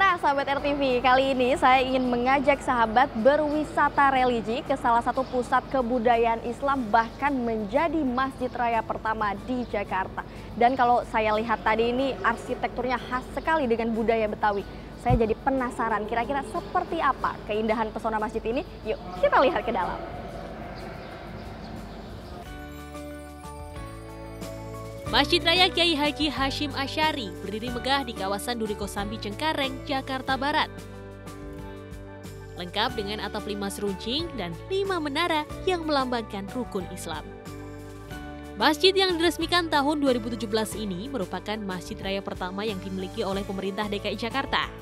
Nah, sahabat RTV, kali ini saya ingin mengajak sahabat berwisata religi ke salah satu pusat kebudayaan Islam, bahkan menjadi masjid raya pertama di Jakarta. Dan kalau saya lihat tadi ini arsitekturnya khas sekali dengan budaya Betawi. Saya jadi penasaran kira-kira seperti apa keindahan pesona masjid ini. Yuk kita lihat ke dalam. Masjid Raya Kiai Haji Hashim Asy'ari berdiri megah di kawasan Duri Kosambi, Cengkareng, Jakarta Barat. Lengkap dengan atap 5 seruncing dan 5 menara yang melambangkan rukun Islam. Masjid yang diresmikan tahun 2017 ini merupakan masjid raya pertama yang dimiliki oleh pemerintah DKI Jakarta.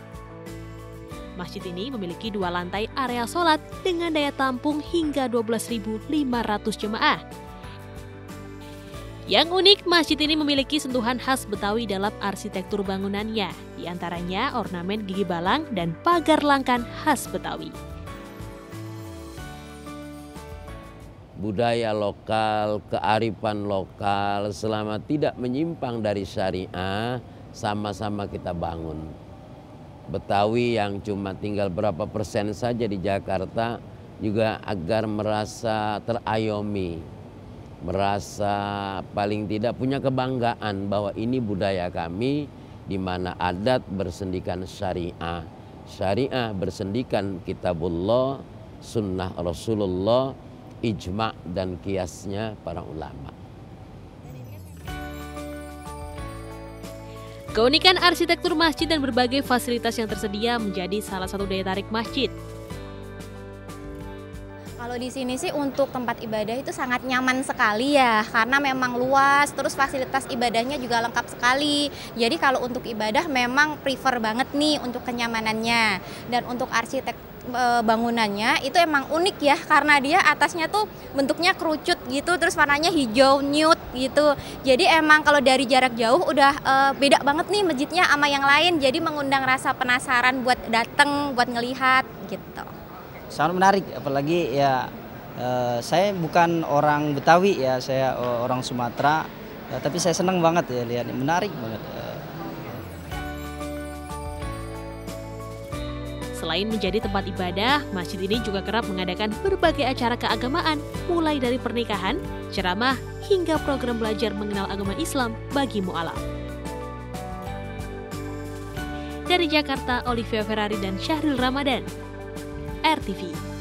Masjid ini memiliki 2 lantai area sholat dengan daya tampung hingga 12.500 jemaah. Yang unik, masjid ini memiliki sentuhan khas Betawi dalam arsitektur bangunannya, di antaranya ornamen gigi balang dan pagar langkan khas Betawi. Budaya lokal, kearifan lokal selama tidak menyimpang dari syariah, sama-sama kita bangun. Betawi yang cuma tinggal berapa persen saja di Jakarta juga agar merasa terayomi, merasa paling tidak punya kebanggaan bahwa ini budaya kami, di mana adat bersendikan syariah, syariah bersendikan kitabullah, sunnah Rasulullah, ijma' dan kiasnya para ulama. Keunikan arsitektur masjid dan berbagai fasilitas yang tersedia menjadi salah satu daya tarik masjid. Kalau di sini sih untuk tempat ibadah itu sangat nyaman sekali ya, karena memang luas, terus fasilitas ibadahnya juga lengkap sekali. Jadi kalau untuk ibadah memang prefer banget nih untuk kenyamanannya. Dan untuk arsitek bangunannya itu emang unik ya, karena dia atasnya tuh bentuknya kerucut gitu, terus warnanya hijau nude gitu. Jadi emang kalau dari jarak jauh udah beda banget nih masjidnya sama yang lain, jadi mengundang rasa penasaran buat dateng, buat ngelihat gitu. Sangat menarik, apalagi ya saya bukan orang Betawi ya, saya orang Sumatera, tapi saya senang banget ya lihat, menarik banget. Selain menjadi tempat ibadah, masjid ini juga kerap mengadakan berbagai acara keagamaan, mulai dari pernikahan, ceramah, hingga program belajar mengenal agama Islam bagi mu'alaf. Dari Jakarta, Olivia Ferrari dan Syahril Ramadan, RTV.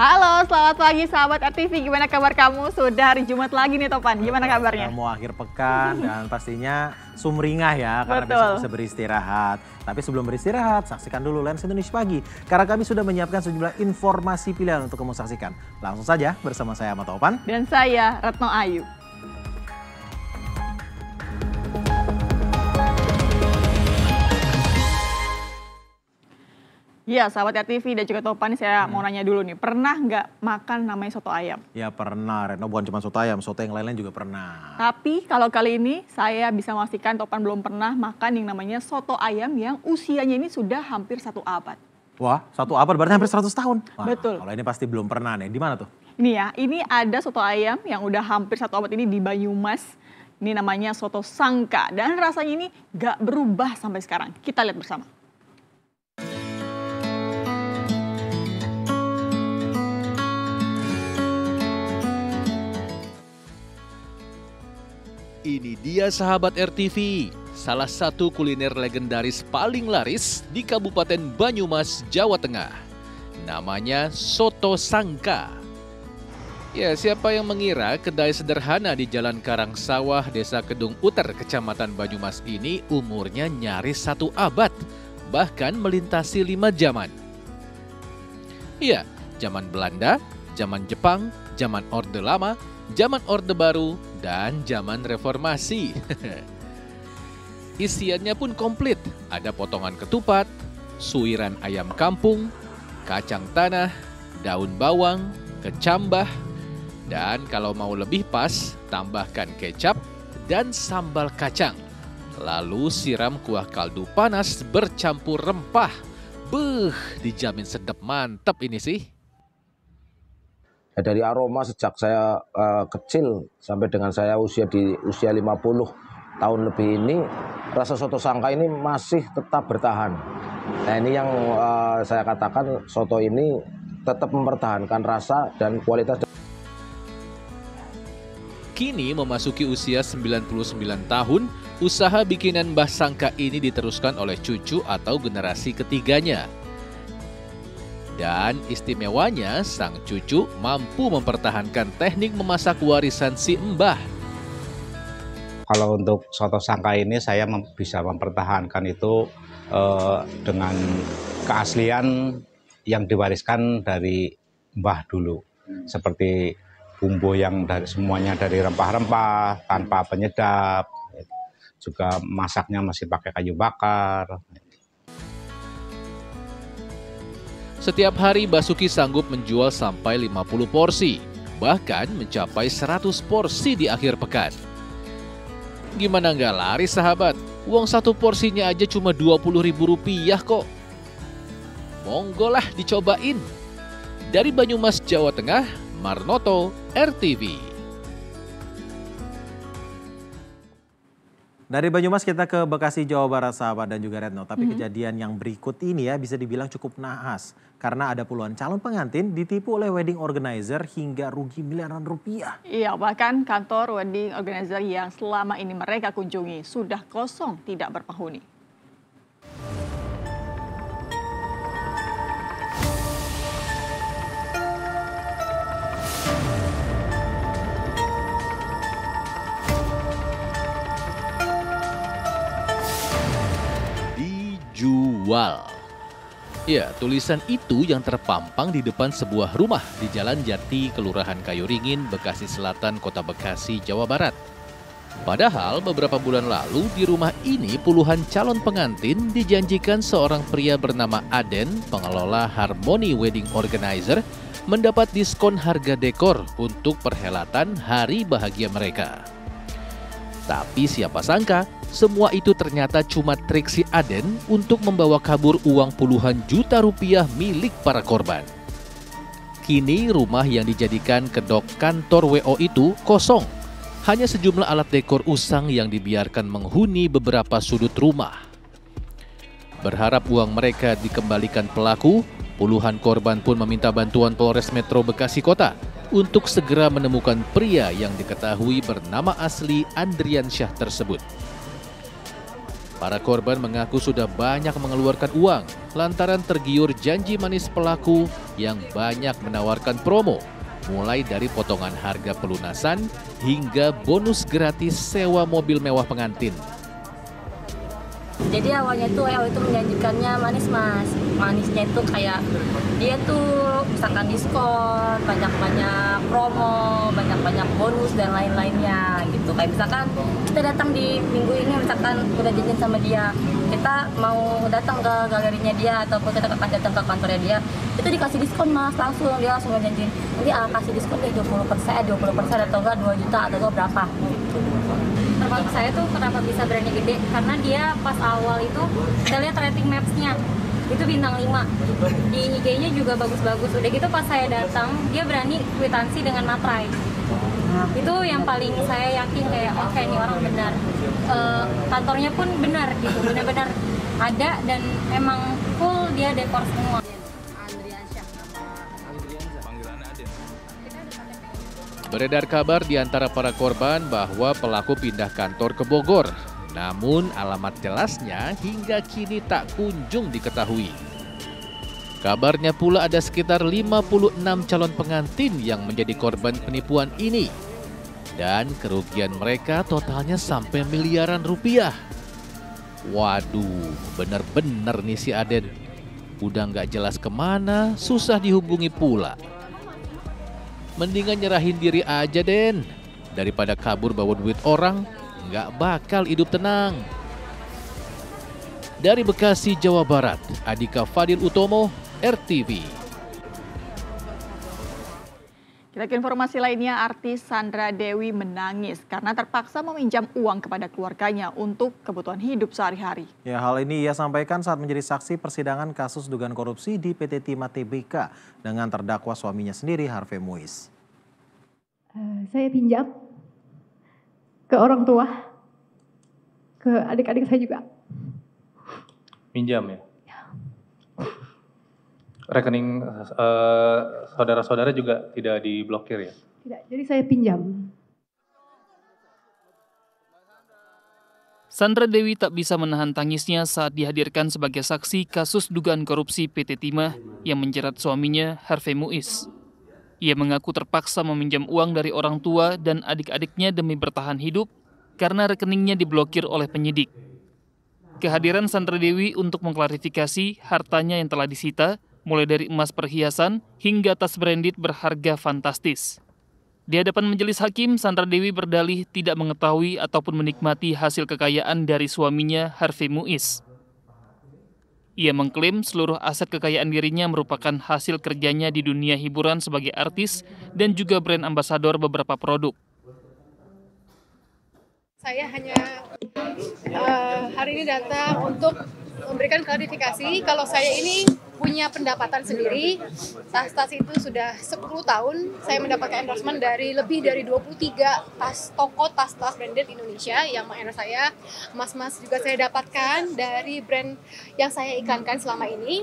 Halo, selamat pagi sahabat RTV. Gimana kabar kamu? Sudah hari Jumat lagi nih Topan. Gimana kabarnya? Mau akhir pekan dan pastinya sumringah ya, karena Betul. besok bisa beristirahat. Tapi sebelum beristirahat, saksikan dulu Lens Indonesia Pagi. Karena kami sudah menyiapkan sejumlah informasi pilihan untuk kamu saksikan. Langsung saja bersama saya Ahmad Topan. Dan saya Retno Ayu. Iya, sahabat RTV dan juga Topan, saya mau nanya dulu nih, pernah nggak makan namanya soto ayam? Ya pernah, Retno, bukan cuma soto ayam, soto yang lain-lain juga pernah. Tapi kalau kali ini saya bisa memastikan Topan belum pernah makan yang namanya soto ayam yang usianya ini sudah hampir 1 abad. Wah, 1 abad berarti hampir 100 tahun. Wah, Betul. Kalau ini pasti belum pernah nih. Di mana tuh? Ini ya, ini ada soto ayam yang udah hampir 1 abad ini di Banyumas. Ini namanya soto Sangka dan rasanya ini nggak berubah sampai sekarang. Kita lihat bersama. Ini dia sahabat RTV, salah satu kuliner legendaris paling laris di Kabupaten Banyumas, Jawa Tengah. Namanya Soto Sangka. Ya, siapa yang mengira kedai sederhana di Jalan Karangsawah, Desa Kedung Uter, Kecamatan Banyumas ini umurnya nyaris 1 abad, bahkan melintasi 5 zaman. Iya, zaman Belanda, zaman Jepang, zaman Orde Lama, zaman Orde Baru, dan zaman Reformasi. Isiannya pun komplit, ada potongan ketupat, suiran ayam kampung, kacang tanah, daun bawang, kecambah, Dan kalau mau lebih pas, tambahkan kecap dan sambal kacang. Lalu siram kuah kaldu panas bercampur rempah. Dijamin sedap, mantap ini sih. Dari aroma sejak saya kecil sampai dengan saya usia 50 tahun lebih ini, rasa soto Sangka ini masih tetap bertahan. Nah ini yang saya katakan, soto ini tetap mempertahankan rasa dan kualitas. Kini memasuki usia 99 tahun, usaha bikinan Mbah Sangka ini diteruskan oleh cucu atau generasi ketiganya. Dan istimewanya, sang cucu mampu mempertahankan teknik memasak warisan si mbah. Kalau untuk soto Sangka ini saya bisa mempertahankan itu dengan keaslian yang diwariskan dari mbah dulu. Seperti bumbu yang semuanya dari rempah-rempah, tanpa penyedap. Juga masaknya masih pakai kayu bakar. Setiap hari Basuki sanggup menjual sampai 50 porsi, bahkan mencapai 100 porsi di akhir pekan. Gimana nggak laris sahabat? Uang satu porsinya aja cuma Rp20.000 kok. Monggo lah dicobain. Dari Banyumas, Jawa Tengah, Marnoto, RTV. Dari Banyumas kita ke Bekasi, Jawa Barat sahabat dan juga Retno. Tapi kejadian yang berikut ini ya bisa dibilang cukup naas. Karena ada puluhan calon pengantin ditipu oleh wedding organizer hingga rugi miliaran rupiah. Iya, bahkan kantor wedding organizer yang selama ini mereka kunjungi sudah kosong, tidak berpenghuni. Dijual. Ya, tulisan itu yang terpampang di depan sebuah rumah di Jalan Jati, Kelurahan Kayuringin, Bekasi Selatan, Kota Bekasi, Jawa Barat. Padahal beberapa bulan lalu di rumah ini puluhan calon pengantin dijanjikan seorang pria bernama Aden, pengelola Harmony Wedding Organizer, mendapat diskon harga dekor untuk perhelatan hari bahagia mereka. Tapi siapa sangka, semua itu ternyata cuma trik si Aden untuk membawa kabur uang puluhan juta rupiah milik para korban. Kini rumah yang dijadikan kedok kantor WO itu kosong. Hanya sejumlah alat dekor usang yang dibiarkan menghuni beberapa sudut rumah. Berharap uang mereka dikembalikan pelaku, puluhan korban pun meminta bantuan Polres Metro Bekasi Kota untuk segera menemukan pria yang diketahui bernama asli Andrian Syah tersebut. Para korban mengaku sudah banyak mengeluarkan uang lantaran tergiur janji manis pelaku yang banyak menawarkan promo, mulai dari potongan harga pelunasan hingga bonus gratis sewa mobil mewah pengantin. Jadi awalnya tuh WO itu menjanjikannya manis mas. Manisnya itu kayak dia tuh misalkan diskon, banyak-banyak promo, banyak-banyak bonus dan lain-lainnya gitu. Kayak misalkan kita datang di minggu ini misalkan udah janjian sama dia, kita mau datang ke galerinya dia ataupun kita akan datang ke kantornya dia, itu dikasih diskon mas, langsung dia langsung janjiin nanti kasih diskon deh 20% atau enggak 2 juta atau enggak berapa gitu. Termasuk saya tuh kenapa bisa berani gede, karena dia pas awal itu saya lihat rating maps-nya itu bintang 5, di IG-nya juga bagus-bagus. Udah gitu pas saya datang dia berani kwitansi dengan materai. Itu yang paling saya yakin kayak oke, ini orang benar. Kantornya pun benar gitu, benar-benar ada dan emang full dia dekor semua. Beredar kabar di antara para korban bahwa pelaku pindah kantor ke Bogor. Namun alamat jelasnya hingga kini tak kunjung diketahui. Kabarnya pula ada sekitar 56 calon pengantin yang menjadi korban penipuan ini. Dan kerugian mereka totalnya sampai miliaran rupiah. Waduh, bener-bener nih si Aden. Udah nggak jelas kemana, susah dihubungi pula. Mendingan nyerahin diri aja Den. Daripada kabur bawa duit orang, nggak bakal hidup tenang. Dari Bekasi, Jawa Barat, Adika Fadil Utomo, RTV. Kita ke informasi lainnya, artis Sandra Dewi menangis karena terpaksa meminjam uang kepada keluarganya untuk kebutuhan hidup sehari-hari. Ya, hal ini ia sampaikan saat menjadi saksi persidangan kasus dugaan korupsi di PT Timah Tbk dengan terdakwa suaminya sendiri, Harvey Muiz. Saya pinjam ke orang tua, ke adik-adik saya juga. Pinjam ya? Rekening saudara-saudara juga tidak diblokir ya? Tidak, jadi saya pinjam. Sandra Dewi tak bisa menahan tangisnya saat dihadirkan sebagai saksi kasus dugaan korupsi PT Timah yang menjerat suaminya, Harvey Muiz. Ia mengaku terpaksa meminjam uang dari orang tua dan adik-adiknya demi bertahan hidup karena rekeningnya diblokir oleh penyidik. Kehadiran Sandra Dewi untuk mengklarifikasi hartanya yang telah disita, mulai dari emas perhiasan hingga tas branded berharga fantastis. Di hadapan majelis hakim, Sandra Dewi berdalih tidak mengetahui ataupun menikmati hasil kekayaan dari suaminya, Harvey Muiz. Ia mengklaim seluruh aset kekayaan dirinya merupakan hasil kerjanya di dunia hiburan sebagai artis dan juga brand ambasador beberapa produk. Saya hanya hari ini datang untuk memberikan klarifikasi kalau saya ini punya pendapatan sendiri. Tas-tas itu sudah 10 tahun saya mendapatkan endorsement dari lebih dari 23 toko tas-tas branded Indonesia yang mengendorse saya. Mas-mas juga saya dapatkan dari brand yang saya iklankan selama ini.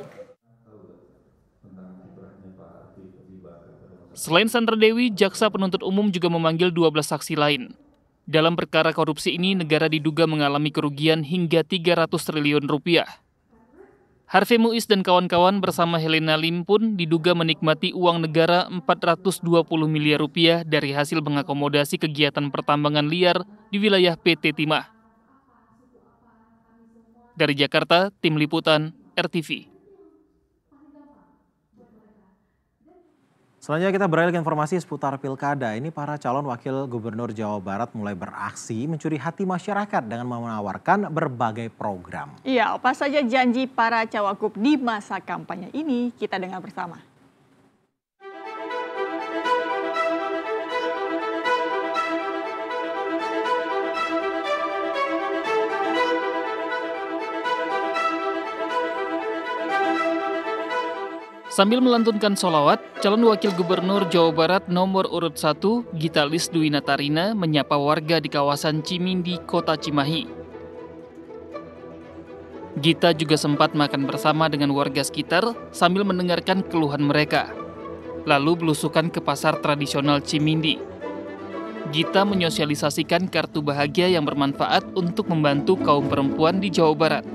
Selain Sandra Dewi, jaksa penuntut umum juga memanggil 12 saksi lain. Dalam perkara korupsi ini, negara diduga mengalami kerugian hingga 300 triliun rupiah. Harvey Muiz dan kawan-kawan bersama Helena Lim pun diduga menikmati uang negara 420 miliar rupiah dari hasil mengakomodasi kegiatan pertambangan liar di wilayah PT Timah. Dari Jakarta, Tim Liputan, RTV. Selanjutnya kita beralih ke informasi seputar pilkada. Ini para calon wakil gubernur Jawa Barat mulai beraksi mencuri hati masyarakat dengan menawarkan berbagai program. Iya, apa saja janji para cawagup di masa kampanye ini? Kita dengar bersama. Sambil melantunkan sholawat, calon wakil gubernur Jawa Barat nomor urut 1, Gita Lis Dwi Natarina, menyapa warga di kawasan Cimindi, Kota Cimahi. Gita juga sempat makan bersama dengan warga sekitar sambil mendengarkan keluhan mereka. Lalu belusukan ke pasar tradisional Cimindi. Gita menyosialisasikan kartu bahagia yang bermanfaat untuk membantu kaum perempuan di Jawa Barat.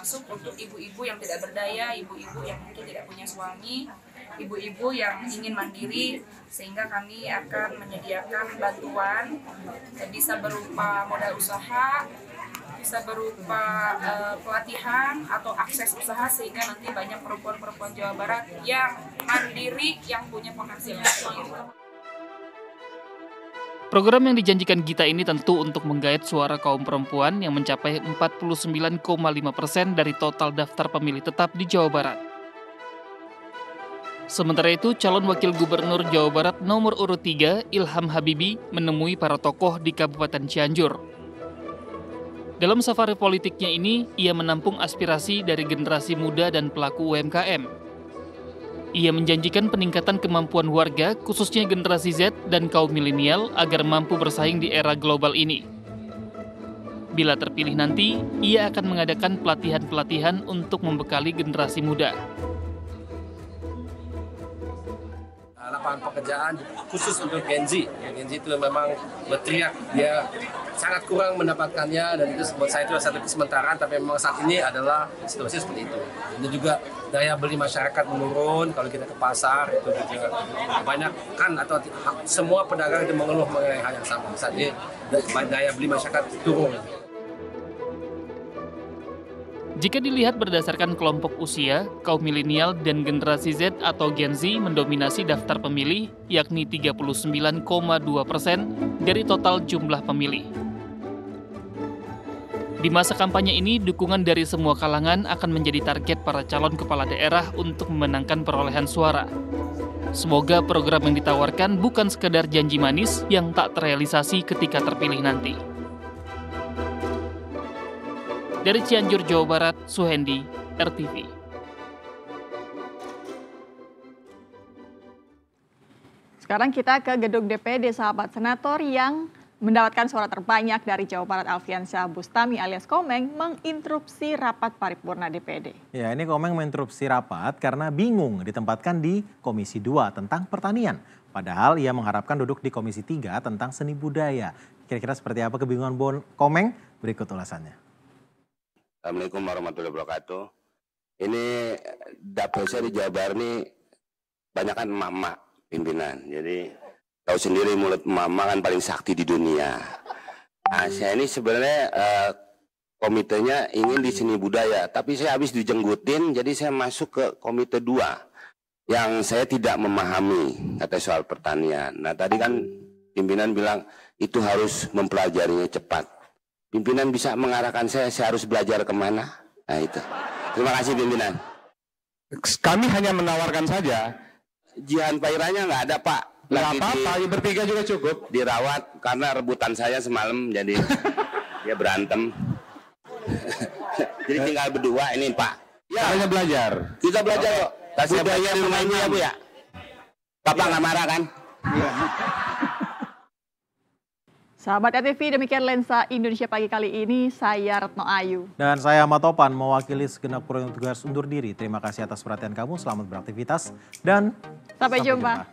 Termasuk untuk ibu-ibu yang tidak berdaya, ibu-ibu yang mungkin tidak punya suami, ibu-ibu yang ingin mandiri, sehingga kami akan menyediakan bantuan, bisa berupa modal usaha, bisa berupa pelatihan atau akses usaha, sehingga nanti banyak perempuan-perempuan Jawa Barat yang mandiri, yang punya penghasilan sendiri. Program yang dijanjikan Gita ini tentu untuk menggait suara kaum perempuan yang mencapai 49,5% dari total daftar pemilih tetap di Jawa Barat. Sementara itu, calon wakil gubernur Jawa Barat nomor urut 3, Ilham Habibi, menemui para tokoh di Kabupaten Cianjur. Dalam safari politiknya ini, ia menampung aspirasi dari generasi muda dan pelaku UMKM. Ia menjanjikan peningkatan kemampuan warga, khususnya generasi Z dan kaum milenial, agar mampu bersaing di era global ini. Bila terpilih nanti, ia akan mengadakan pelatihan-pelatihan untuk membekali generasi muda. Lapangan pekerjaan khusus untuk Gen Z. Gen Z itu memang berteriak, dia sangat kurang mendapatkannya, dan itu buat saya itu satu kesementaraan, tapi memang saat ini adalah situasi seperti itu. Dan juga daya beli masyarakat menurun. Kalau kita ke pasar itu juga banyak kan, atau semua pedagang itu mengeluh mengenai hal yang sama. Saat ini daya beli masyarakat turun. Jika dilihat berdasarkan kelompok usia, kaum milenial dan generasi Z atau Gen Z mendominasi daftar pemilih, yakni 39,2% dari total jumlah pemilih. Di masa kampanye ini, dukungan dari semua kalangan akan menjadi target para calon kepala daerah untuk memenangkan perolehan suara. Semoga program yang ditawarkan bukan sekedar janji manis yang tak terrealisasi ketika terpilih nanti. Dari Cianjur, Jawa Barat, Suhendi, RTV. Sekarang kita ke gedung DPD sahabat senator yang mendapatkan suara terbanyak dari Jawa Barat. Alfiansyah Bustami alias Komeng menginterupsi rapat paripurna DPD. Ya, ini Komeng menginterupsi rapat karena bingung ditempatkan di Komisi 2 tentang pertanian. Padahal ia mengharapkan duduk di Komisi 3 tentang seni budaya. Kira-kira seperti apa kebingungan Komeng? Berikut ulasannya. Assalamualaikum warahmatullahi wabarakatuh. Ini dapur saya di Jawa Barat ini banyak kan emak-emak pimpinan. Jadi tahu sendiri mulut emak-emak kan paling sakti di dunia. Nah, saya ini sebenarnya komitenya ingin di seni budaya, tapi saya habis dijenggutin, jadi saya masuk ke komite 2 yang saya tidak memahami kata soal pertanian. Nah, tadi kan pimpinan bilang itu harus mempelajarinya cepat. Pimpinan bisa mengarahkan saya harus belajar kemana? Nah itu. Terima kasih pimpinan. Kami hanya menawarkan saja. Jihan Pairanya nggak ada Pak. Nggak apa-apa, bertiga juga cukup. Dirawat karena rebutan saya semalam jadi dia berantem. Jadi tinggal berdua ini Pak. Ya. Hanya belajar. Kita belajar kok. Kasih budaya di rumah ibu ya Bu ya. Bapak nggak marah kan? Sahabat RTV, demikian Lensa Indonesia pagi kali ini. Saya Retno Ayu. Dan saya Ahmad Topan, mewakili segenap kru yang tugas undur diri. Terima kasih atas perhatian kamu, selamat beraktivitas, dan sampai jumpa.